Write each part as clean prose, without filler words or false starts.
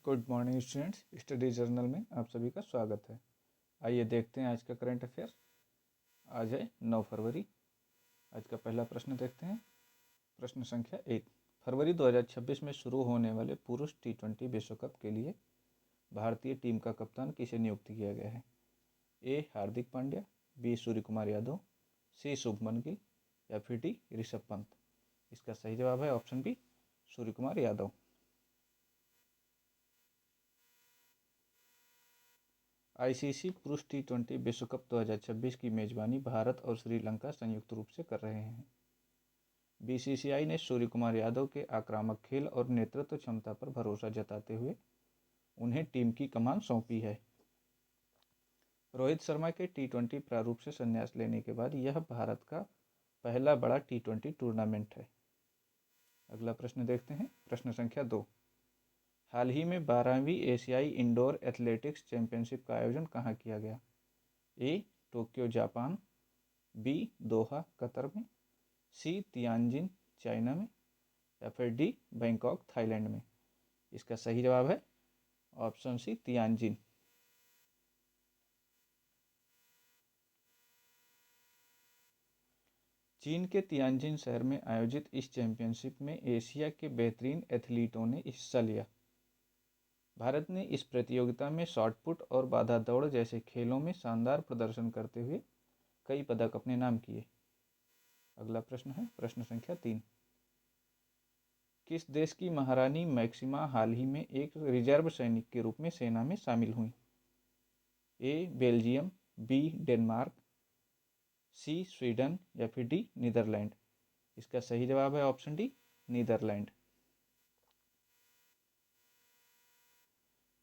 Good morning students, study journal में आप सभी का स्वागत है। आइए देखते हैं आज का करंट अफेयर। आज है 9 फरवरी। आज का पहला प्रश्न देखते हैं। प्रश्न संख्या 1। फरवरी 2026 में शुरू होने वाले पुरुष T20 विश्व कप के लिए भारतीय टीम का कप्तान किसे नियुक्त किया गया है? ए हार्दिक पांड्या, बी सूर्य कुमार यादव, सी शुभमन गिल या फिर डी ऋषभ पंत। इसका सही जवाब है option B, Surya Kumar Yadav. ICC पुरुष T20 विश्व कप 2026 की मेजबानी भारत और श्रीलंका संयुक्त रूप से कर रहे हैं। बीसीसीआई ने सूर्य कुमार यादव के आक्रामक खेल और नेतृत्व क्षमता पर भरोसा जताते हुए उन्हें टीम की कमान सौंपी है। रोहित शर्मा के T20 प्रारूप से संन्यास लेने के बाद यह भारत का पहला बड़ा T20 टूर्नामेंट है। अगला प्रश्न देखते हैं। प्रश्न संख्या 2। हाल ही में 12वीं एशियाई इंडोर एथलेटिक्स चैंपियनशिप का आयोजन कहाँ किया गया? A Tokyo Japan, B Doha Qatar में, सी तियानजिन चाइना में या फिर डी बैंकॉक थाईलैंड में। इसका सही जवाब है ऑप्शन सी, तियानजिन। चीन के तियानजिन शहर में आयोजित इस चैंपियनशिप में एशिया के बेहतरीन एथलीटों ने हिस्सा लिया। भारत ने इस प्रतियोगिता में शॉटपुट और बाधा दौड़ जैसे खेलों में शानदार प्रदर्शन करते हुए कई पदक अपने नाम किए। अगला प्रश्न है प्रश्न संख्या 3। किस देश की महारानी मैक्सिमा हाल ही में एक रिजर्व सैनिक के रूप में सेना में शामिल हुई? ए बेल्जियम, बी डेनमार्क, सी स्वीडन या फिर डी नीदरलैंड। इसका सही जवाब है ऑप्शन डी, नीदरलैंड।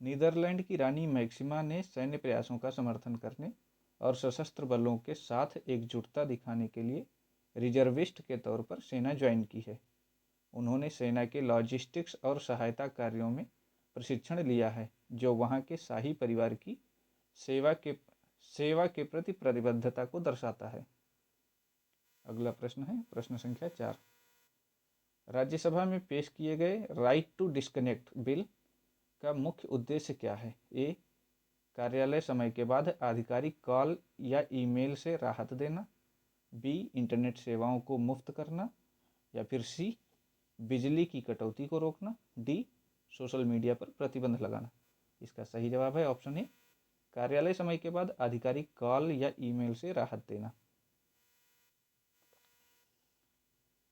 नीदरलैंड की रानी मैक्सिमा ने सैन्य प्रयासों का समर्थन करने और सशस्त्र बलों के साथ एकजुटता दिखाने के लिए रिजर्विस्ट के तौर पर सेना ज्वाइन की है। उन्होंने सेना के लॉजिस्टिक्स और सहायता कार्यों में प्रशिक्षण लिया है, जो वहां के शाही परिवार की सेवा के प्रति प्रतिबद्धता को दर्शाता है। अगला प्रश्न है प्रश्न संख्या 4। राज्यसभा में पेश किए गए राइट टू डिस्कनेक्ट बिल का मुख्य उद्देश्य क्या है? ए कार्यालय समय के बाद आधिकारिक कॉल या ईमेल से राहत देना, बी इंटरनेट सेवाओं को मुफ्त करना या फिर सी बिजली की कटौती को रोकना, डी सोशल मीडिया पर प्रतिबंध लगाना। इसका सही जवाब है ऑप्शन ए, कार्यालय समय के बाद आधिकारिक कॉल या ईमेल से राहत देना।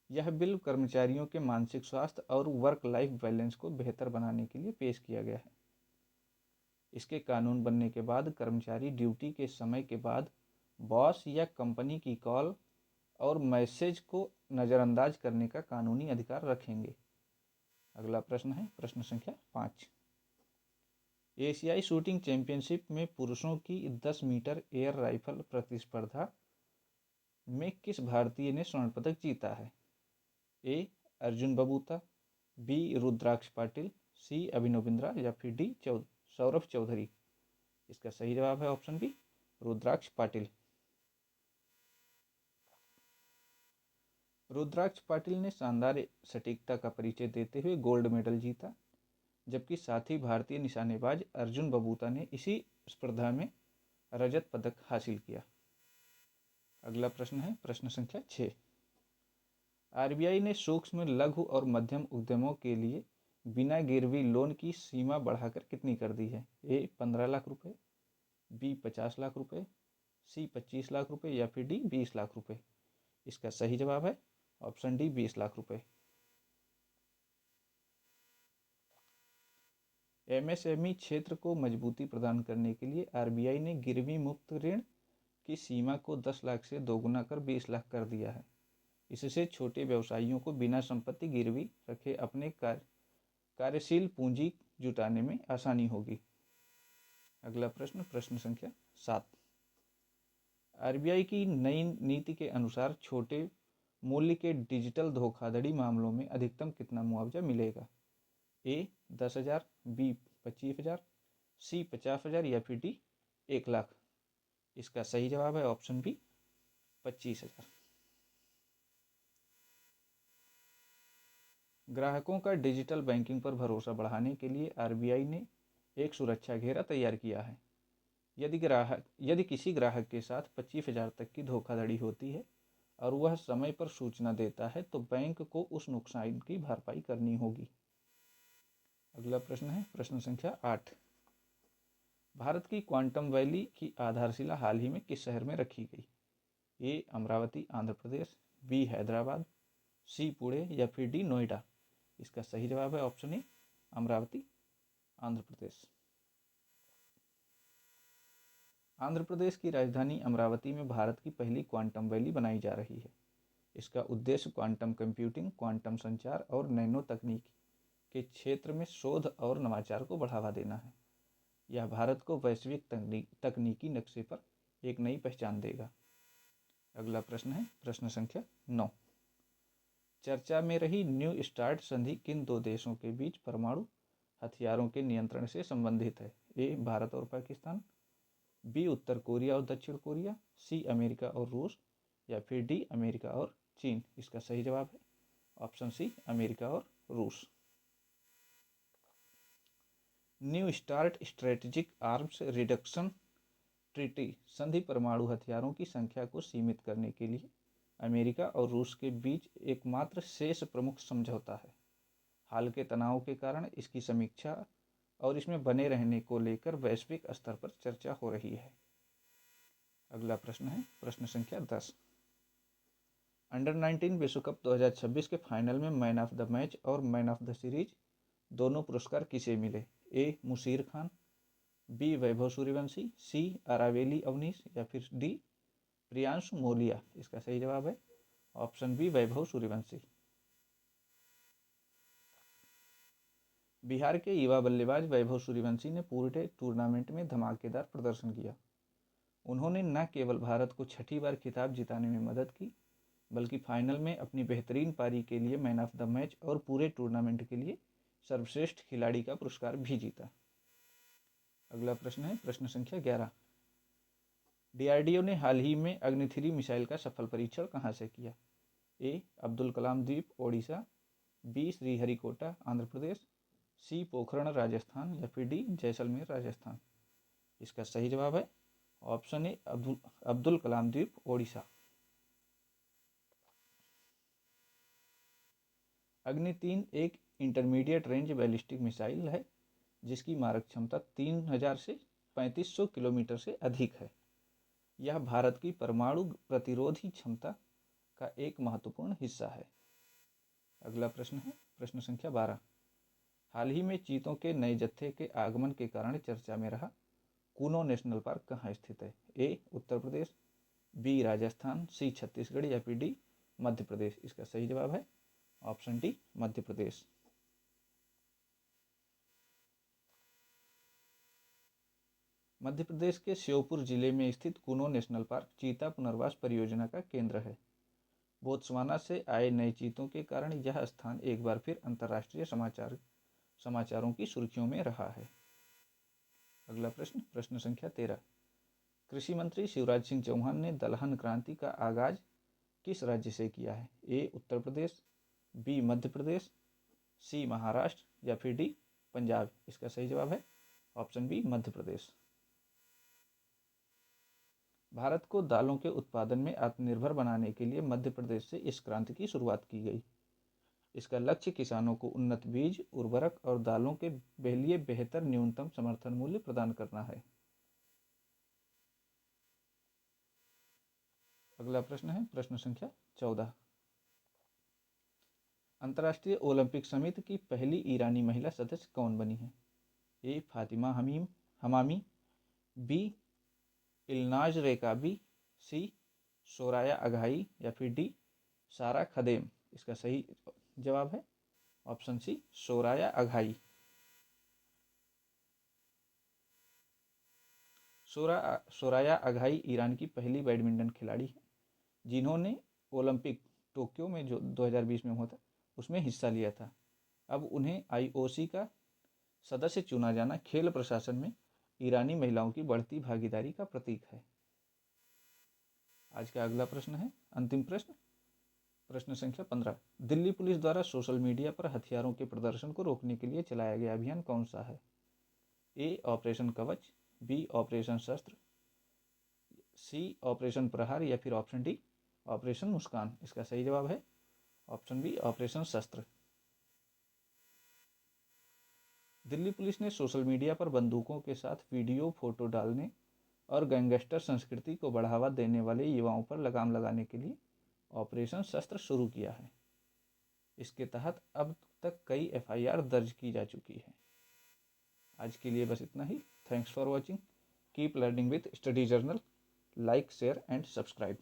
यह बिल कर्मचारियों के मानसिक स्वास्थ्य और वर्क लाइफ बैलेंस को बेहतर बनाने के लिए पेश किया गया है। इसके कानून बनने के बाद कर्मचारी ड्यूटी के समय के बाद बॉस या कंपनी की कॉल और मैसेज को नज़रअंदाज करने का कानूनी अधिकार रखेंगे। अगला प्रश्न है प्रश्न संख्या 5। एशियाई शूटिंग चैंपियनशिप में पुरुषों की 10 मीटर एयर राइफल प्रतिस्पर्धा में किस भारतीय ने स्वर्ण पदक जीता है? ए अर्जुन बबूता, बी रुद्राक्ष पाटिल, सी अभिनव बिंद्रा या फिर डी सौरभ चौधरी। इसका सही जवाब है ऑप्शन बी, रुद्राक्ष पाटिल। रुद्राक्ष पाटिल ने शानदार सटीकता का परिचय देते हुए गोल्ड मेडल जीता, जबकि साथी भारतीय निशानेबाज अर्जुन बबूता ने इसी स्पर्धा में रजत पदक हासिल किया। अगला प्रश्न है प्रश्न संख्या 6। आरबीआई ने सूक्ष्म, लघु और मध्यम उद्यमों के लिए बिना गिरवी लोन की सीमा बढ़ाकर कितनी कर दी है? ए 15 लाख रुपए, बी 50 लाख रुपए, सी 25 लाख रुपए या फिर डी 20 लाख रुपए। इसका सही जवाब है ऑप्शन डी, 20 लाख रुपए। एमएसएमई क्षेत्र को मजबूती प्रदान करने के लिए आरबीआई ने गिरवी मुक्त ऋण की सीमा को 10 लाख से दोगुना कर 20 लाख कर दिया है। इससे छोटे व्यवसायियों को बिना संपत्ति गिरवी रखे अपने कार्यशील पूंजी जुटाने में आसानी होगी। अगला प्रश्न प्रश्न संख्या 7। आरबीआई की नई नीति के अनुसार छोटे मूल्य के डिजिटल धोखाधड़ी मामलों में अधिकतम कितना मुआवजा मिलेगा? ए 10,000, बी 25,000, सी 50,000 या फिर डी 1 लाख। इसका सही जवाब है ऑप्शन बी, 25,000। ग्राहकों का डिजिटल बैंकिंग पर भरोसा बढ़ाने के लिए आरबीआई ने एक सुरक्षा घेरा तैयार किया है। यदि किसी ग्राहक के साथ 25,000 तक की धोखाधड़ी होती है और वह समय पर सूचना देता है तो बैंक को उस नुकसान की भरपाई करनी होगी। अगला प्रश्न है प्रश्न संख्या 8। भारत की क्वांटम वैली की आधारशिला हाल ही में किस शहर में रखी गई? ए अमरावती आंध्र प्रदेश, बी हैदराबाद, सी पुणे या फिर डी नोएडा। इसका सही जवाब है ऑप्शन ए अमरावती आंध्र प्रदेश। आंध्र प्रदेश की राजधानी अमरावती में भारत की पहली क्वांटम वैली बनाई जा रही है। इसका उद्देश्य क्वांटम कंप्यूटिंग, क्वांटम संचार और नैनो तकनीक के क्षेत्र में शोध और नवाचार को बढ़ावा देना है। यह भारत को वैश्विक तकनीकी नक्शे पर एक नई पहचान देगा। अगला प्रश्न है प्रश्न संख्या 9। चर्चा में रही न्यू स्टार्ट संधि किन दो देशों के बीच परमाणु हथियारों के नियंत्रण से संबंधित है? ए भारत और पाकिस्तान, बी उत्तर कोरिया और दक्षिण कोरिया, सी अमेरिका और रूस या फिर डी अमेरिका और चीन। इसका सही जवाब है ऑप्शन सी अमेरिका और रूस। New start strategic arms reduction treaty संधि परमाणु हथियारों की संख्या को सीमित करने के लिए अमेरिका और रूस के बीच एकमात्र शेष प्रमुख समझौता है। हाल के तनाव के कारण इसकी समीक्षा और इसमें बने रहने को लेकर वैश्विक स्तर पर चर्चा हो रही है। अगला प्रश्न है प्रश्न संख्या 10। अंडर 19 विश्व कप 2026 के फाइनल में मैन ऑफ द मैच और मैन ऑफ द सीरीज दोनों पुरस्कार किसे मिले? ए मुशीर खान, बी वैभव सूर्यवंशी, सी अरावेली अवनीश या फिर डी प्रियांशु मोलिया। इसका सही जवाब है ऑप्शन बी वैभव सूर्यवंशी। बिहार के युवा बल्लेबाज वैभव सूर्यवंशी ने पूरे टूर्नामेंट में धमाकेदार प्रदर्शन किया। उन्होंने न केवल भारत को छठी बार खिताब जिताने में मदद की, बल्कि फाइनल में अपनी बेहतरीन पारी के लिए मैन ऑफ द मैच और पूरे टूर्नामेंट के लिए सर्वश्रेष्ठ खिलाड़ी का पुरस्कार भी जीता। अगला प्रश्न है प्रश्न संख्या 11। डीआरडीओ ने हाल ही में अग्नि 3 मिसाइल का सफल परीक्षण कहाँ से किया? ए अब्दुल कलाम द्वीप ओडिशा, बी श्रीहरिकोटा आंध्र प्रदेश, सी पोखरण राजस्थान या फिर डी जैसलमेर राजस्थान। इसका सही जवाब है ऑप्शन ए अब्दुल कलाम द्वीप ओडिशा। अग्नि 3 एक इंटरमीडिएट रेंज बैलिस्टिक मिसाइल है जिसकी मारक क्षमता 3000 से 3500 किलोमीटर से अधिक है। यह भारत की परमाणु प्रतिरोधी क्षमता का एक महत्वपूर्ण हिस्सा है। अगला प्रश्न है प्रश्न संख्या 12। हाल ही में चीतों के नए जत्थे के आगमन के कारण चर्चा में रहा कूनो नेशनल पार्क कहाँ स्थित है? ए उत्तर प्रदेश, बी राजस्थान, सी छत्तीसगढ़ या फिर डी मध्य प्रदेश। इसका सही जवाब है ऑप्शन डी मध्य प्रदेश। मध्य प्रदेश के श्योपुर जिले में स्थित कूनो नेशनल पार्क चीता पुनर्वास परियोजना का केंद्र है। बोत्सवाना से आए नए चीतों के कारण यह स्थान एक बार फिर अंतर्राष्ट्रीय समाचारों की सुर्खियों में रहा है। अगला प्रश्न प्रश्न संख्या 13। कृषि मंत्री शिवराज सिंह चौहान ने दलहन क्रांति का आगाज किस राज्य से किया है? ए उत्तर प्रदेश, बी मध्य प्रदेश, सी महाराष्ट्र या फिर डी पंजाब। इसका सही जवाब है ऑप्शन बी मध्य प्रदेश। भारत को दालों के उत्पादन में आत्मनिर्भर बनाने के लिए मध्य प्रदेश से इस क्रांति की शुरुआत की गई। इसका लक्ष्य किसानों को उन्नत बीज, उर्वरक और दालों के लिए बेहतर न्यूनतम समर्थन मूल्य प्रदान करना है। अगला प्रश्न है प्रश्न संख्या 14। अंतर्राष्ट्रीय ओलंपिक समिति की पहली ईरानी महिला सदस्य कौन बनी है? ए फातिमा हमामी, बी इल्नाज रेकाबी, सी सोराया अघाई या फिर डी सारा खदेम। इसका सही जवाब है ऑप्शन सी सोराया अघाई। सोराया अघाई ईरान की पहली बैडमिंटन खिलाड़ी है जिन्होंने ओलंपिक टोक्यो में जो 2020 में हुआ था उसमें हिस्सा लिया था। अब उन्हें आईओसी का सदस्य चुना जाना खेल प्रशासन में ईरानी महिलाओं की बढ़ती भागीदारी का प्रतीक है। आज का अगला प्रश्न है अंतिम प्रश्न प्रश्न संख्या 15, दिल्ली पुलिस द्वारा सोशल मीडिया पर हथियारों के प्रदर्शन को रोकने के लिए चलाया गया अभियान कौन सा है? ए ऑपरेशन कवच, बी ऑपरेशन शस्त्र, सी ऑपरेशन प्रहार या फिर ऑप्शन डी ऑपरेशन मुस्कान। इसका सही जवाब है ऑप्शन बी ऑपरेशन शस्त्र। दिल्ली पुलिस ने सोशल मीडिया पर बंदूकों के साथ वीडियो फोटो डालने और गैंगस्टर संस्कृति को बढ़ावा देने वाले युवाओं पर लगाम लगाने के लिए ऑपरेशन शस्त्र शुरू किया है। इसके तहत अब तक कई एफआईआर दर्ज की जा चुकी है। आज के लिए बस इतना ही। Thanks for watching. Keep learning with study journal. Like, share and subscribe.